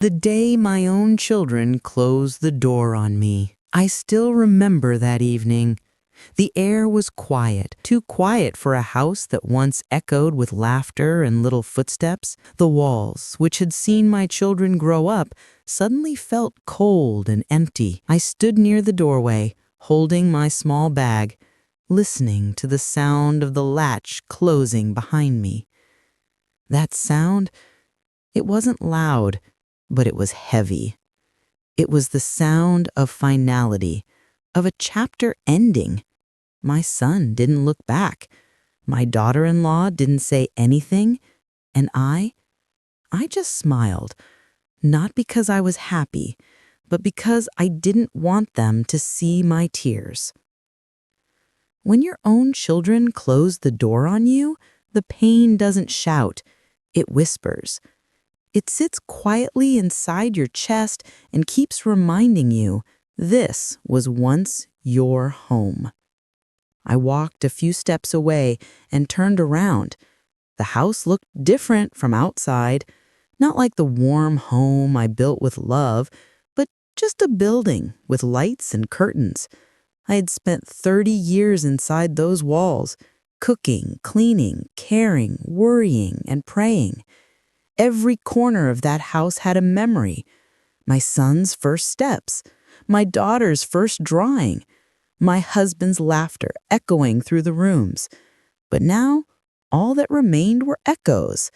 The day my own children closed the door on me. I still remember that evening. The air was quiet, too quiet for a house that once echoed with laughter and little footsteps. The walls, which had seen my children grow up, suddenly felt cold and empty. I stood near the doorway, holding my small bag, listening to the sound of the latch closing behind me. That sound, it wasn't loud, but it was heavy. It was the sound of finality, of a chapter ending. My son didn't look back. My daughter-in-law didn't say anything. And I just smiled, not because I was happy, but because I didn't want them to see my tears. When your own children close the door on you, the pain doesn't shout, it whispers. It sits quietly inside your chest and keeps reminding you this was once your home. I walked a few steps away and turned around. The house looked different from outside, not like the warm home I built with love, but just a building with lights and curtains. I had spent 30 years inside those walls, cooking, cleaning, caring, worrying, and praying. Every corner of that house had a memory. My son's first steps, my daughter's first drawing, my husband's laughter echoing through the rooms. But now, all that remained were echoes.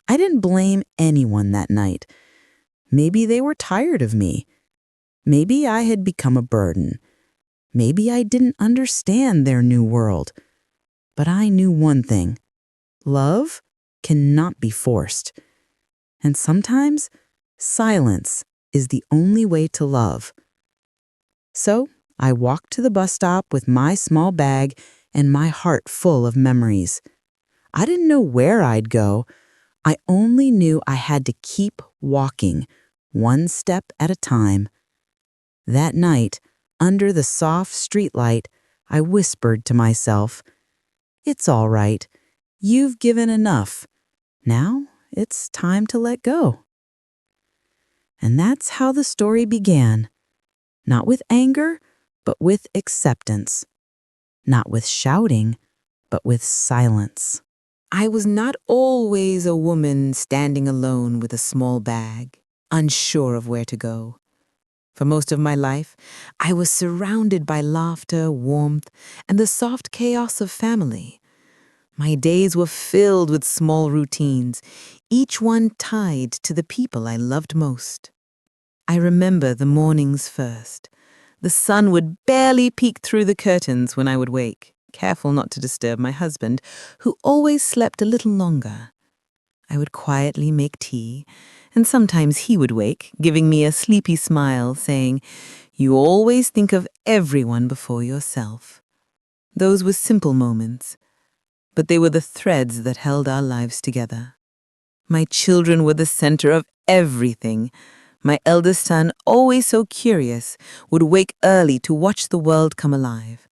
I didn't blame anyone that night. Maybe they were tired of me. Maybe I had become a burden. Maybe I didn't understand their new world. But I knew one thing. Love cannot be forced. And sometimes, silence is the only way to love. So, I walked to the bus stop with my small bag and my heart full of memories. I didn't know where I'd go. I only knew I had to keep walking, one step at a time. That night, under the soft streetlight, I whispered to myself, "It's all right. You've given enough. Now it's time to let go." And that's how the story began. Not with anger, but with acceptance. Not with shouting, but with silence. I was not always a woman standing alone with a small bag, unsure of where to go. For most of my life, I was surrounded by laughter, warmth, and the soft chaos of family. My days were filled with small routines, each one tied to the people I loved most. I remember the mornings first. The sun would barely peek through the curtains when I would wake, careful not to disturb my husband, who always slept a little longer. I would quietly make tea, and sometimes he would wake, giving me a sleepy smile, saying, "You always think of everyone before yourself." Those were simple moments, but they were the threads that held our lives together. My children were the center of everything. My eldest son, always so curious, would wake early to watch the world come alive.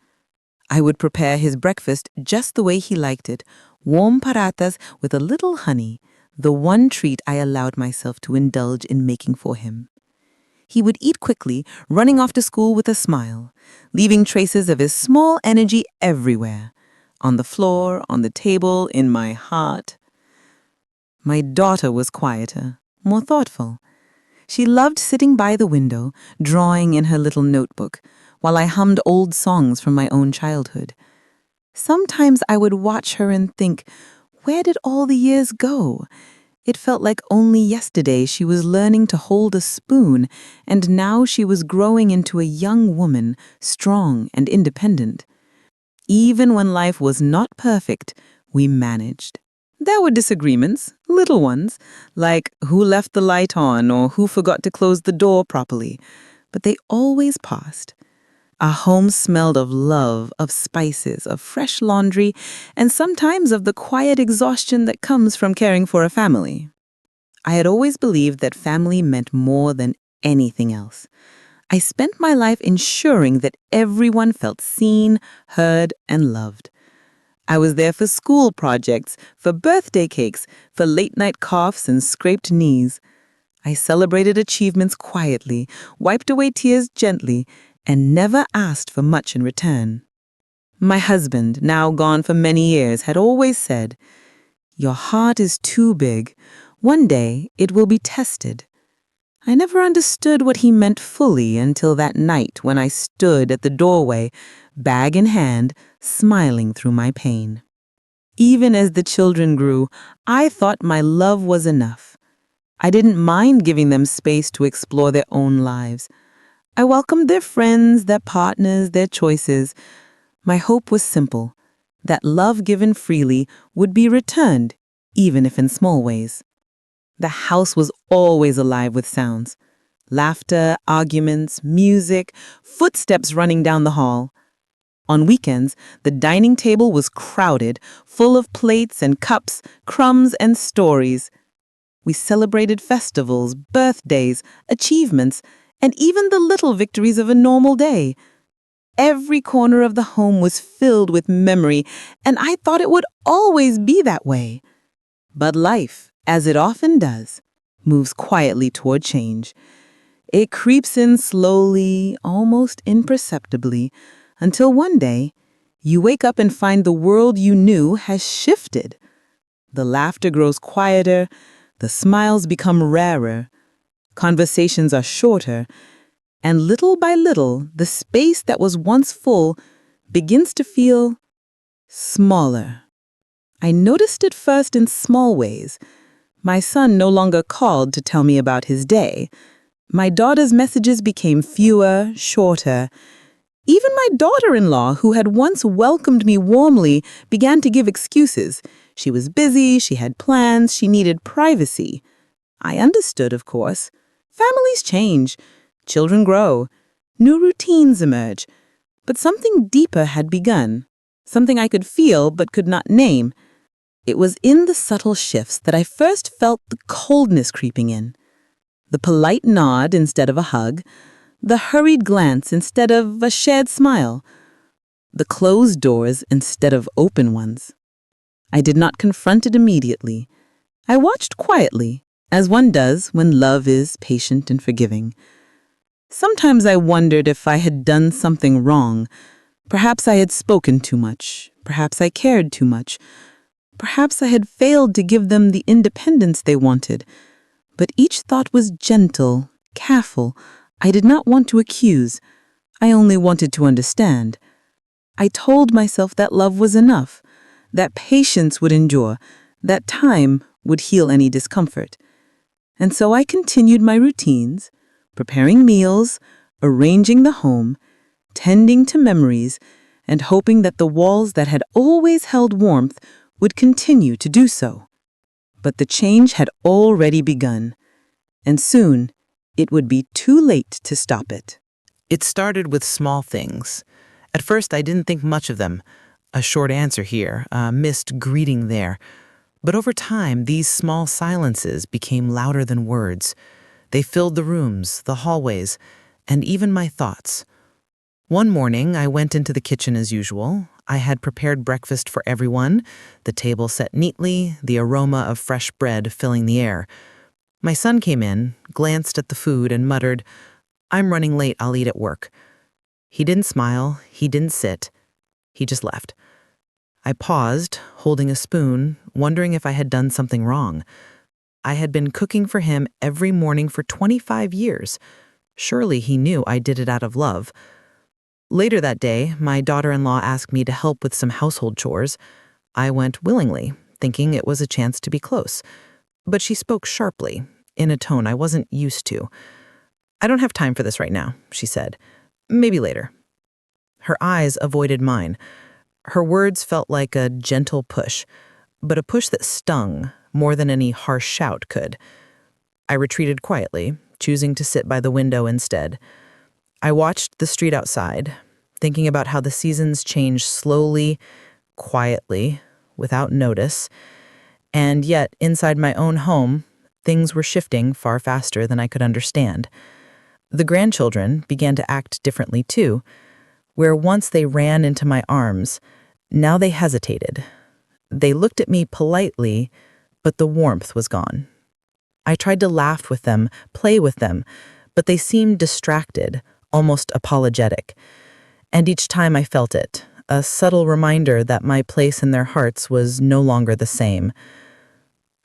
I would prepare his breakfast just the way he liked it, warm parathas with a little honey, the one treat I allowed myself to indulge in making for him. He would eat quickly, running off to school with a smile, leaving traces of his small energy everywhere, on the floor, on the table, in my heart. My daughter was quieter, more thoughtful. She loved sitting by the window, drawing in her little notebook, while I hummed old songs from my own childhood. Sometimes I would watch her and think, where did all the years go? It felt like only yesterday she was learning to hold a spoon, and now she was growing into a young woman, strong and independent. Even when life was not perfect, we managed. There were disagreements, little ones, like who left the light on or who forgot to close the door properly, but they always passed. Our home smelled of love, of spices, of fresh laundry, and sometimes of the quiet exhaustion that comes from caring for a family. I had always believed that family meant more than anything else. I spent my life ensuring that everyone felt seen, heard, and loved. I was there for school projects, for birthday cakes, for late-night coughs and scraped knees. I celebrated achievements quietly, wiped away tears gently, and never asked for much in return. My husband, now gone for many years, had always said, "Your heart is too big. One day it will be tested." I never understood what he meant fully until that night when I stood at the doorway, bag in hand, smiling through my pain. Even as the children grew, I thought my love was enough. I didn't mind giving them space to explore their own lives. I welcomed their friends, their partners, their choices. My hope was simple, that love given freely would be returned, even if in small ways. The house was always alive with sounds. Laughter, arguments, music, footsteps running down the hall. On weekends, the dining table was crowded, full of plates and cups, crumbs and stories. We celebrated festivals, birthdays, achievements, and even the little victories of a normal day. Every corner of the home was filled with memory, and I thought it would always be that way. But life, as it often does, moves quietly toward change. It creeps in slowly, almost imperceptibly, until one day, you wake up and find the world you knew has shifted. The laughter grows quieter, the smiles become rarer, conversations are shorter, and little by little, the space that was once full begins to feel smaller. I noticed it first in small ways. My son no longer called to tell me about his day. My daughter's messages became fewer, shorter. Even my daughter-in-law, who had once welcomed me warmly, began to give excuses. She was busy, she had plans, she needed privacy. I understood, of course. Families change, children grow, new routines emerge. But something deeper had begun, something I could feel but could not name. It was in the subtle shifts that I first felt the coldness creeping in. The polite nod instead of a hug, the hurried glance instead of a shared smile, the closed doors instead of open ones. I did not confront it immediately. I watched quietly, as one does when love is patient and forgiving. Sometimes I wondered if I had done something wrong. Perhaps I had spoken too much. Perhaps I cared too much. Perhaps I had failed to give them the independence they wanted. But each thought was gentle, careful. I did not want to accuse. I only wanted to understand. I told myself that love was enough, that patience would endure, that time would heal any discomfort. And so I continued my routines, preparing meals, arranging the home, tending to memories, and hoping that the walls that had always held warmth would continue to do so. But the change had already begun, and soon it would be too late to stop it. It started with small things. At first, I didn't think much of them. A short answer here, a missed greeting there. But over time, these small silences became louder than words. They filled the rooms, the hallways, and even my thoughts. One morning, I went into the kitchen as usual. I had prepared breakfast for everyone, the table set neatly, the aroma of fresh bread filling the air. My son came in, glanced at the food, and muttered, "I'm running late, I'll eat at work." He didn't smile, he didn't sit. He just left. I paused, holding a spoon, wondering if I had done something wrong. I had been cooking for him every morning for 25 years. Surely he knew I did it out of love. Later that day, my daughter-in-law asked me to help with some household chores. I went willingly, thinking it was a chance to be close. But she spoke sharply, in a tone I wasn't used to. "I don't have time for this right now," she said. "Maybe later." Her eyes avoided mine. Her words felt like a gentle push, but a push that stung more than any harsh shout could. I retreated quietly, choosing to sit by the window instead. I watched the street outside, thinking about how the seasons change slowly, quietly, without notice. And yet, inside my own home, things were shifting far faster than I could understand. The grandchildren began to act differently too. Where once they ran into my arms, now they hesitated. They looked at me politely, but the warmth was gone. I tried to laugh with them, play with them, but they seemed distracted, almost apologetic. And each time I felt it, a subtle reminder that my place in their hearts was no longer the same.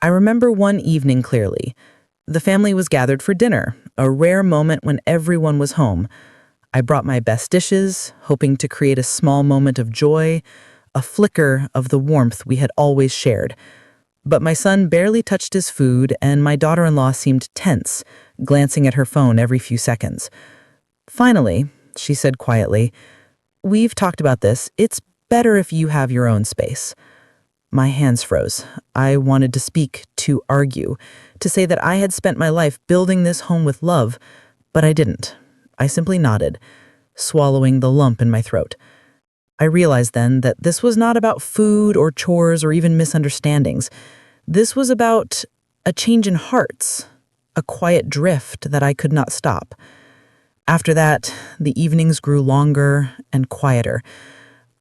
I remember one evening clearly. The family was gathered for dinner, a rare moment when everyone was home. I brought my best dishes, hoping to create a small moment of joy, a flicker of the warmth we had always shared. But my son barely touched his food, and my daughter-in-law seemed tense, glancing at her phone every few seconds. Finally, she said quietly, "We've talked about this. It's better if you have your own space." My hands froze. I wanted to speak, to argue, to say that I had spent my life building this home with love, but I didn't. I simply nodded, swallowing the lump in my throat. I realized then that this was not about food or chores or even misunderstandings. This was about a change in hearts, a quiet drift that I could not stop. After that, the evenings grew longer and quieter.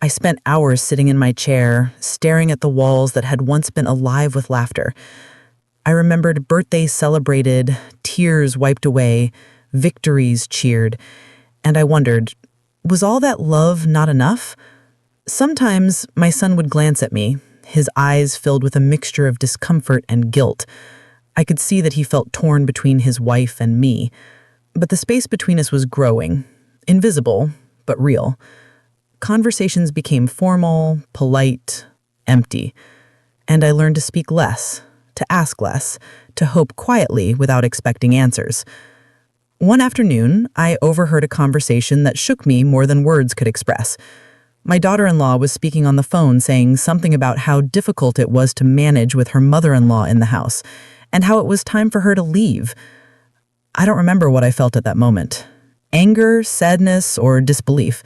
I spent hours sitting in my chair, staring at the walls that had once been alive with laughter. I remembered birthdays celebrated, tears wiped away, victories cheered, and I wondered, was all that love not enough? Sometimes my son would glance at me, his eyes filled with a mixture of discomfort and guilt. I could see that he felt torn between his wife and me, but the space between us was growing, invisible, but real. Conversations became formal, polite, empty, and I learned to speak less, to ask less, to hope quietly without expecting answers. One afternoon, I overheard a conversation that shook me more than words could express. My daughter-in-law was speaking on the phone saying something about how difficult it was to manage with her mother-in-law in the house, and how it was time for her to leave. I don't remember what I felt at that moment. Anger, sadness, or disbelief.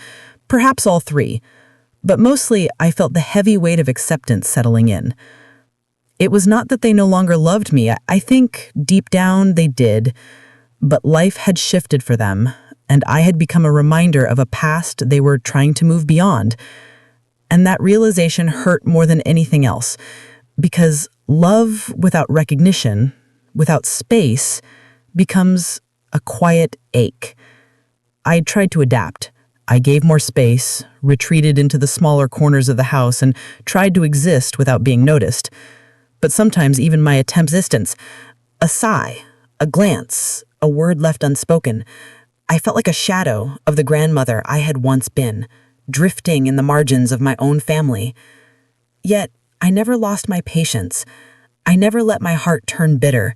Perhaps all three. But mostly, I felt the heavy weight of acceptance settling in. It was not that they no longer loved me. I think, deep down, they did. But life had shifted for them, and I had become a reminder of a past they were trying to move beyond. And that realization hurt more than anything else, because love without recognition, without space, becomes a quiet ache. I tried to adapt. I gave more space, retreated into the smaller corners of the house, and tried to exist without being noticed. But sometimes even my attempts, a sigh, a glance, a word left unspoken, I felt like a shadow of the grandmother I had once been, drifting in the margins of my own family. Yet, I never lost my patience. I never let my heart turn bitter.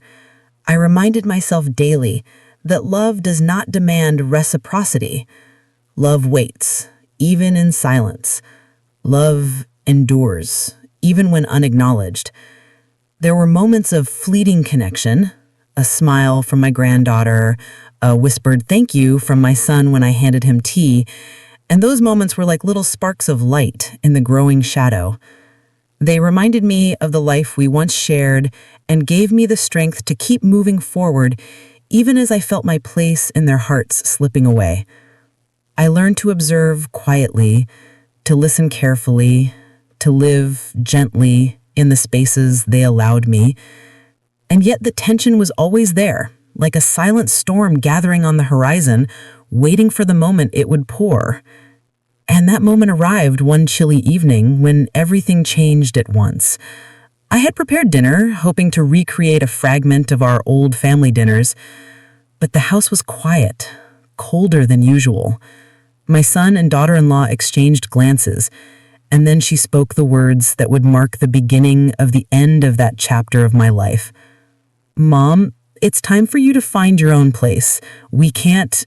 I reminded myself daily that love does not demand reciprocity. Love waits, even in silence. Love endures, even when unacknowledged. There were moments of fleeting connection, a smile from my granddaughter, a whispered thank you from my son when I handed him tea, and those moments were like little sparks of light in the growing shadow. They reminded me of the life we once shared and gave me the strength to keep moving forward, even as I felt my place in their hearts slipping away. I learned to observe quietly, to listen carefully, to live gently in the spaces they allowed me. And yet the tension was always there, like a silent storm gathering on the horizon, waiting for the moment it would pour. And that moment arrived one chilly evening when everything changed at once. I had prepared dinner, hoping to recreate a fragment of our old family dinners, but the house was quiet, colder than usual. My son and daughter-in-law exchanged glances, and then she spoke the words that would mark the beginning of the end of that chapter of my life. "Mom, it's time for you to find your own place. We can't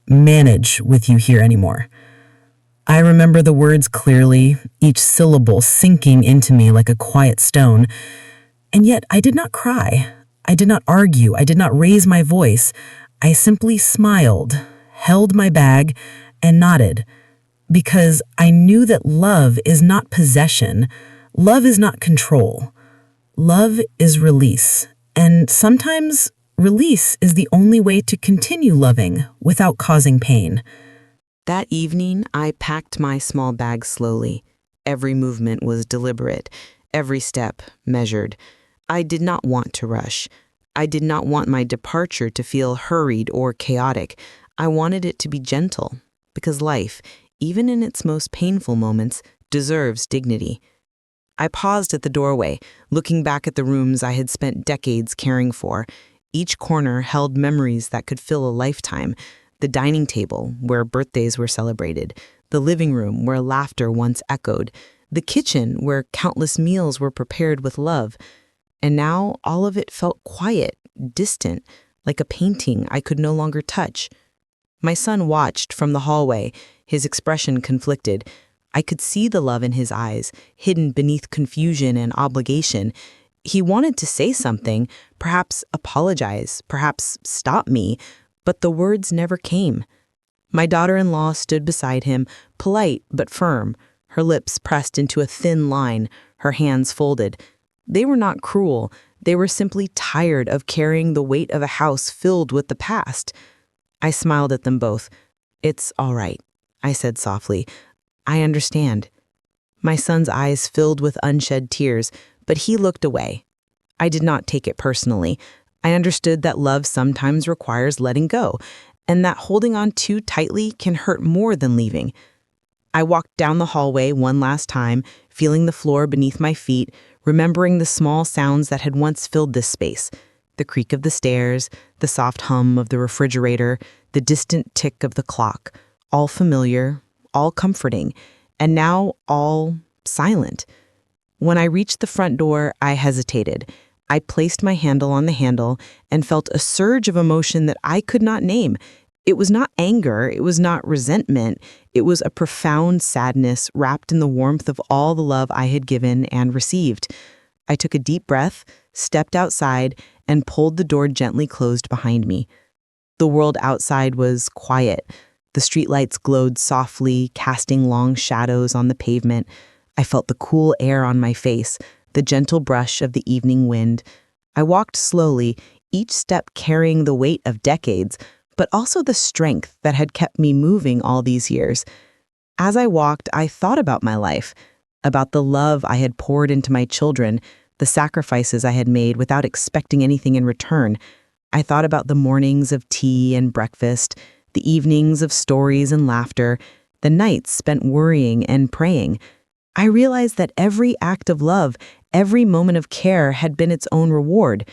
manage with you here anymore." I remember the words clearly, each syllable sinking into me like a quiet stone. And yet I did not cry. I did not argue. I did not raise my voice. I simply smiled, held my bag, and nodded. Because I knew that love is not possession. Love is not control. Love is release. And sometimes release is the only way to continue loving without causing pain. That evening, I packed my small bag slowly. Every movement was deliberate, every step measured. I did not want to rush. I did not want my departure to feel hurried or chaotic. I wanted it to be gentle, because life, even in its most painful moments, deserves dignity. I paused at the doorway, looking back at the rooms I had spent decades caring for. Each corner held memories that could fill a lifetime. The dining table, where birthdays were celebrated. The living room, where laughter once echoed. The kitchen, where countless meals were prepared with love. And now all of it felt quiet, distant, like a painting I could no longer touch. My son watched from the hallway, his expression conflicted. I could see the love in his eyes, hidden beneath confusion and obligation. He wanted to say something, perhaps apologize, perhaps stop me, but the words never came. My daughter-in-law stood beside him, polite but firm, her lips pressed into a thin line, her hands folded. They were not cruel. They were simply tired of carrying the weight of a house filled with the past. I smiled at them both. "It's all right," I said softly. "I understand." My son's eyes filled with unshed tears, but he looked away. I did not take it personally. I understood that love sometimes requires letting go, and that holding on too tightly can hurt more than leaving. I walked down the hallway one last time, feeling the floor beneath my feet, remembering the small sounds that had once filled this space. The creak of the stairs, the soft hum of the refrigerator, the distant tick of the clock, all familiar, all comforting, and now all silent. When I reached the front door, I hesitated. I placed my handle on the handle and felt a surge of emotion that I could not name. It was not anger, it was not resentment, it was a profound sadness wrapped in the warmth of all the love I had given and received. I took a deep breath, stepped outside, and pulled the door gently closed behind me. The world outside was quiet. The streetlights glowed softly, casting long shadows on the pavement. I felt the cool air on my face, the gentle brush of the evening wind. I walked slowly, each step carrying the weight of decades, but also the strength that had kept me moving all these years. As I walked, I thought about my life, about the love I had poured into my children, the sacrifices I had made without expecting anything in return. I thought about the mornings of tea and breakfast, the evenings of stories and laughter, the nights spent worrying and praying. I realized that every act of love, every moment of care had been its own reward.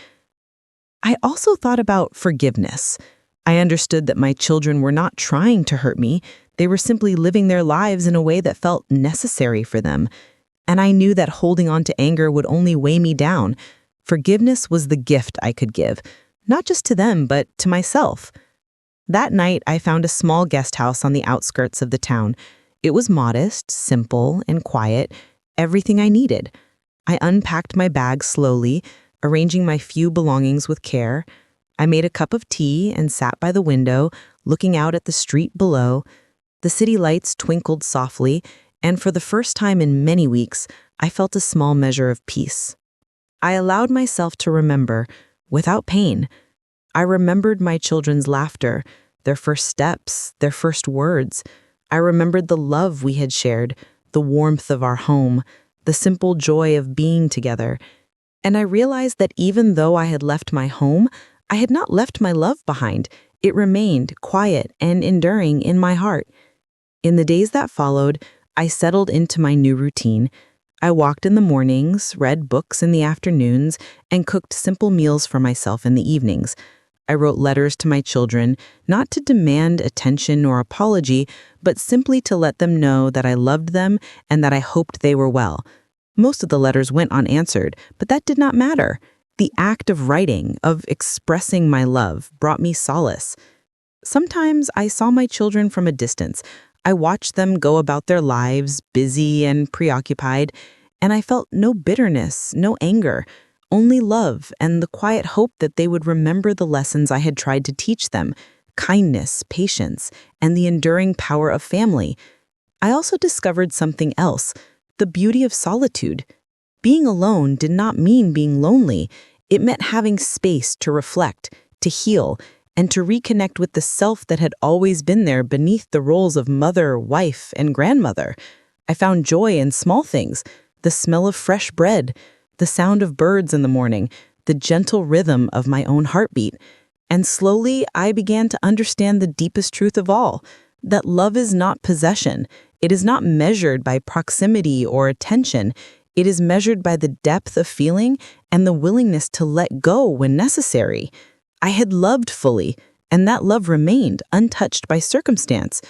I also thought about forgiveness. I understood that my children were not trying to hurt me. They were simply living their lives in a way that felt necessary for them. And I knew that holding on to anger would only weigh me down. Forgiveness was the gift I could give, not just to them, but to myself. That night, I found a small guest house on the outskirts of the town. It was modest, simple, and quiet, everything I needed. I unpacked my bag slowly, arranging my few belongings with care. I made a cup of tea and sat by the window, looking out at the street below. The city lights twinkled softly, and for the first time in many weeks, I felt a small measure of peace. I allowed myself to remember, without pain. I remembered my children's laughter, their first steps, their first words. I remembered the love we had shared, the warmth of our home, the simple joy of being together. And I realized that even though I had left my home, I had not left my love behind. It remained quiet and enduring in my heart. In the days that followed, I settled into my new routine. I walked in the mornings, read books in the afternoons, and cooked simple meals for myself in the evenings. I wrote letters to my children, not to demand attention or apology, but simply to let them know that I loved them and that I hoped they were well. Most of the letters went unanswered, but that did not matter. The act of writing, of expressing my love, brought me solace. Sometimes I saw my children from a distance. I watched them go about their lives, busy and preoccupied, and I felt no bitterness, no anger, only love and the quiet hope that they would remember the lessons I had tried to teach them, kindness, patience, and the enduring power of family. I also discovered something else, the beauty of solitude. Being alone did not mean being lonely. It meant having space to reflect, to heal, and to reconnect with the self that had always been there beneath the roles of mother, wife, and grandmother. I found joy in small things, the smell of fresh bread, the sound of birds in the morning, the gentle rhythm of my own heartbeat. And slowly, I began to understand the deepest truth of all, that love is not possession. It is not measured by proximity or attention. It is measured by the depth of feeling and the willingness to let go when necessary. I had loved fully, and that love remained untouched by circumstance.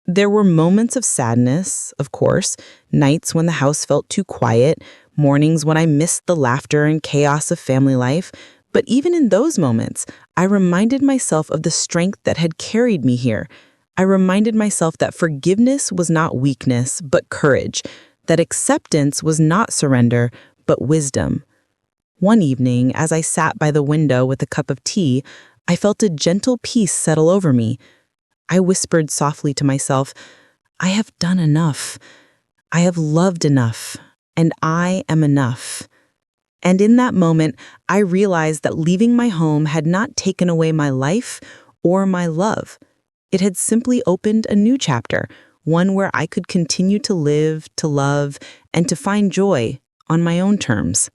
There were moments of sadness, of course, nights when the house felt too quiet, mornings when I missed the laughter and chaos of family life. But even in those moments, I reminded myself of the strength that had carried me here. I reminded myself that forgiveness was not weakness, but courage, that acceptance was not surrender, but wisdom. One evening, as I sat by the window with a cup of tea, I felt a gentle peace settle over me. I whispered softly to myself, I have done enough. I have loved enough, and I am enough. And in that moment, I realized that leaving my home had not taken away my life or my love. It had simply opened a new chapter, one where I could continue to live, to love, and to find joy on my own terms.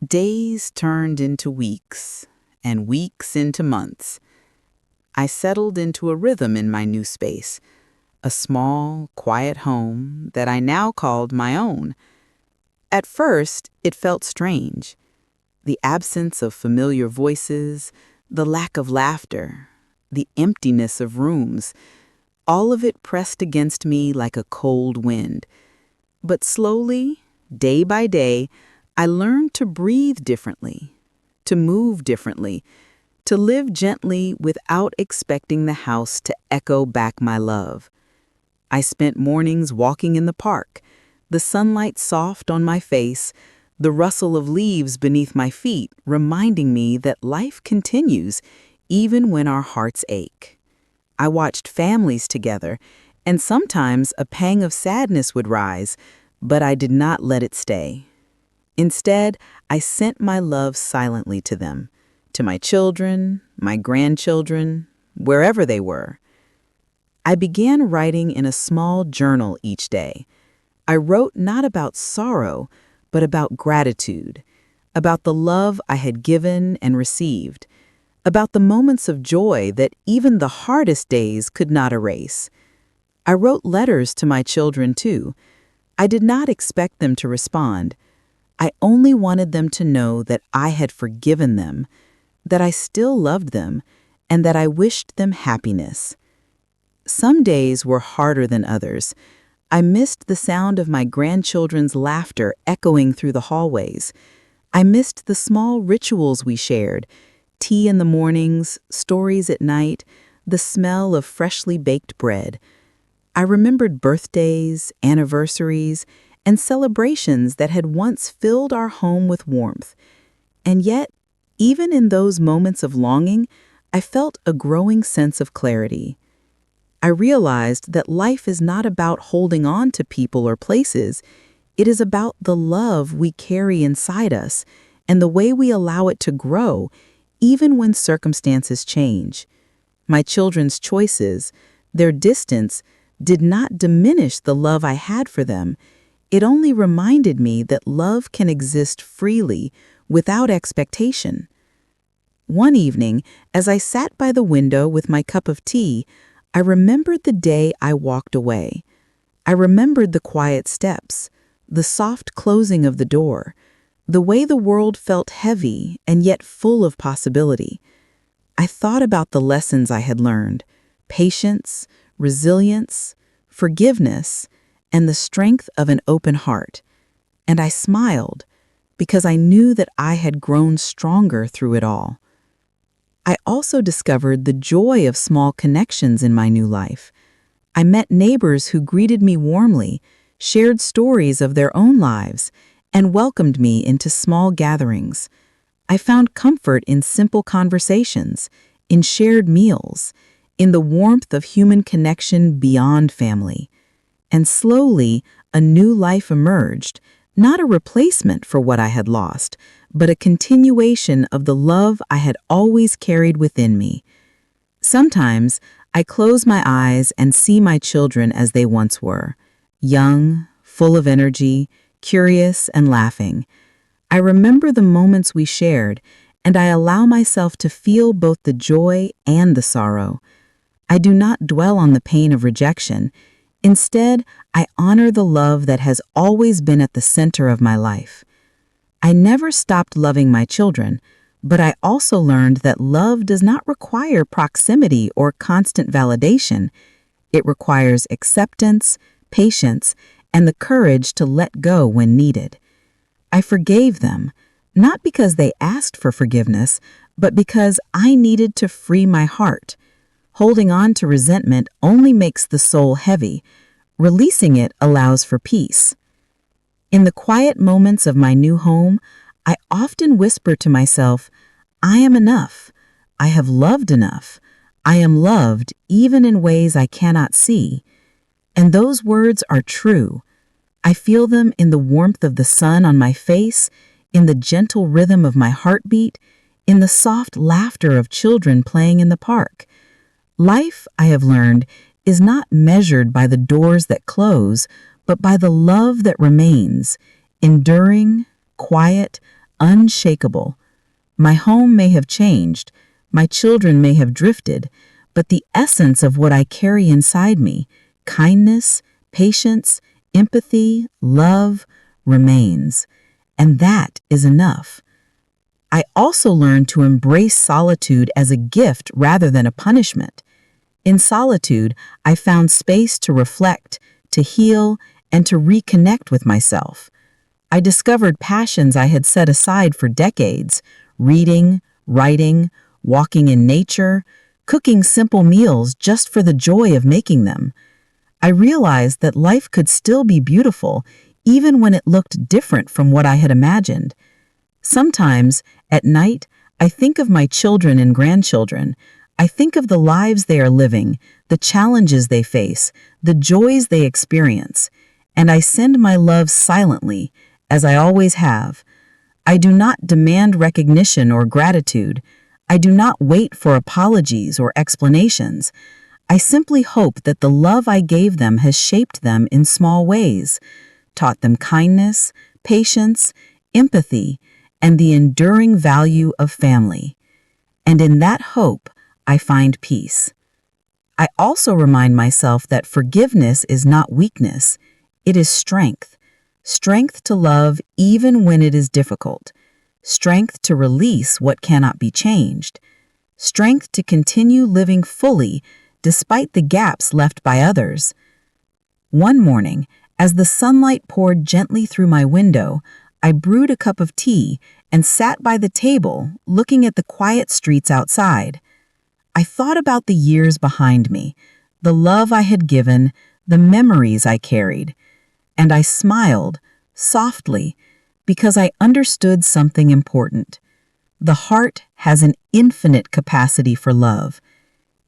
Days turned into weeks, and weeks into months. I settled into a rhythm in my new space, a small, quiet home that I now called my own. At first, it felt strange. The absence of familiar voices, the lack of laughter, the emptiness of rooms, all of it pressed against me like a cold wind. But slowly, day by day, I learned to breathe differently, to move differently, to live gently without expecting the house to echo back my love. I spent mornings walking in the park, the sunlight soft on my face, the rustle of leaves beneath my feet reminding me that life continues even when our hearts ache. I watched families together, and sometimes a pang of sadness would rise, but I did not let it stay. Instead, I sent my love silently to them, to my children, my grandchildren, wherever they were. I began writing in a small journal each day. I wrote not about sorrow, but about gratitude, about the love I had given and received, about the moments of joy that even the hardest days could not erase. I wrote letters to my children, too. I did not expect them to respond. I only wanted them to know that I had forgiven them, that I still loved them, and that I wished them happiness. Some days were harder than others. I missed the sound of my grandchildren's laughter echoing through the hallways. I missed the small rituals we shared, tea in the mornings, stories at night, the smell of freshly baked bread. I remembered birthdays, anniversaries, and celebrations that had once filled our home with warmth. And yet, even in those moments of longing, I felt a growing sense of clarity. I realized that life is not about holding on to people or places. It is about the love we carry inside us and the way we allow it to grow, even when circumstances change. My children's choices, their distance, did not diminish the love I had for them. It only reminded me that love can exist freely, without expectation. One evening, as I sat by the window with my cup of tea, I remembered the day I walked away. I remembered the quiet steps, the soft closing of the door, the way the world felt heavy and yet full of possibility. I thought about the lessons I had learned: patience, resilience, forgiveness, and the strength of an open heart. And I smiled because I knew that I had grown stronger through it all. I also discovered the joy of small connections in my new life. I met neighbors who greeted me warmly, shared stories of their own lives, and welcomed me into small gatherings. I found comfort in simple conversations, in shared meals, in the warmth of human connection beyond family. And slowly, a new life emerged, not a replacement for what I had lost, but a continuation of the love I had always carried within me. Sometimes, I close my eyes and see my children as they once were, young, full of energy, curious and laughing. I remember the moments we shared, and I allow myself to feel both the joy and the sorrow. I do not dwell on the pain of rejection. Instead, I honor the love that has always been at the center of my life. I never stopped loving my children, but I also learned that love does not require proximity or constant validation. It requires acceptance, patience, and the courage to let go when needed. I forgave them, not because they asked for forgiveness, but because I needed to free my heart. Holding on to resentment only makes the soul heavy. Releasing it allows for peace. In the quiet moments of my new home, I often whisper to myself, I am enough. I have loved enough. I am loved even in ways I cannot see. And those words are true. I feel them in the warmth of the sun on my face, in the gentle rhythm of my heartbeat, in the soft laughter of children playing in the park. Life, I have learned, is not measured by the doors that close, but by the love that remains, enduring, quiet, unshakable. My home may have changed, my children may have drifted, but the essence of what I carry inside me, kindness, patience, empathy, love, remains. And that is enough. I also learned to embrace solitude as a gift rather than a punishment. In solitude, I found space to reflect, to heal, and to reconnect with myself. I discovered passions I had set aside for decades: reading, writing, walking in nature, cooking simple meals just for the joy of making them. I realized that life could still be beautiful even when it looked different from what I had imagined. Sometimes, at night, I think of my children and grandchildren. I think of the lives they are living, the challenges they face, the joys they experience, and I send my love silently, as I always have. I do not demand recognition or gratitude. I do not wait for apologies or explanations. I simply hope that the love I gave them has shaped them in small ways, taught them kindness, patience, empathy, and the enduring value of family. And in that hope, I find peace. I also remind myself that forgiveness is not weakness, it is strength. Strength to love even when it is difficult. Strength to release what cannot be changed. Strength to continue living fully despite the gaps left by others. One morning, as the sunlight poured gently through my window, I brewed a cup of tea and sat by the table, looking at the quiet streets outside. I thought about the years behind me, the love I had given, the memories I carried, and I smiled, softly, because I understood something important. The heart has an infinite capacity for love.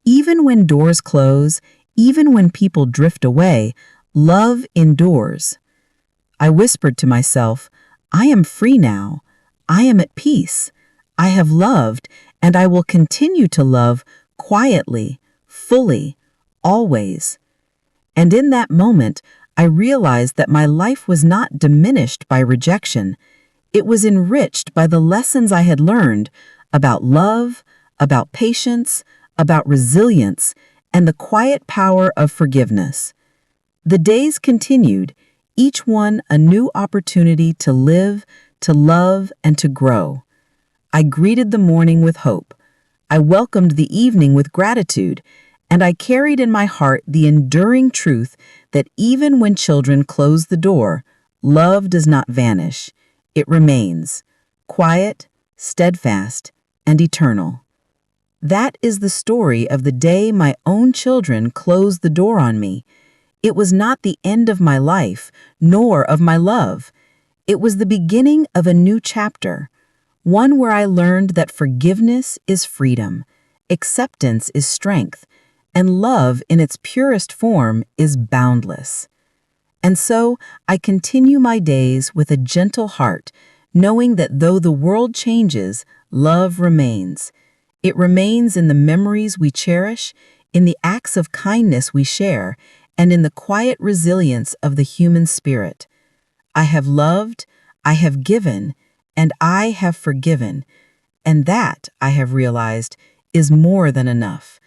Even when doors close, even when people drift away, love endures. I whispered to myself, I am free now. I am at peace. I have loved, and I will continue to love quietly, fully, always. And in that moment, I realized that my life was not diminished by rejection. It was enriched by the lessons I had learned about love, about patience, about resilience, and the quiet power of forgiveness. The days continued, each one a new opportunity to live, to love, and to grow. I greeted the morning with hope. I welcomed the evening with gratitude, and I carried in my heart the enduring truth that even when children close the door, love does not vanish. It remains, quiet, steadfast, and eternal. That is the story of the day my own children closed the door on me. It was not the end of my life, nor of my love. It was the beginning of a new chapter, one where I learned that forgiveness is freedom, acceptance is strength, and love in its purest form is boundless. And so I continue my days with a gentle heart, knowing that though the world changes, love remains. It remains in the memories we cherish, in the acts of kindness we share, and in the quiet resilience of the human spirit. I have loved, I have given, and I have forgiven, And that, I have realized, is more than enough.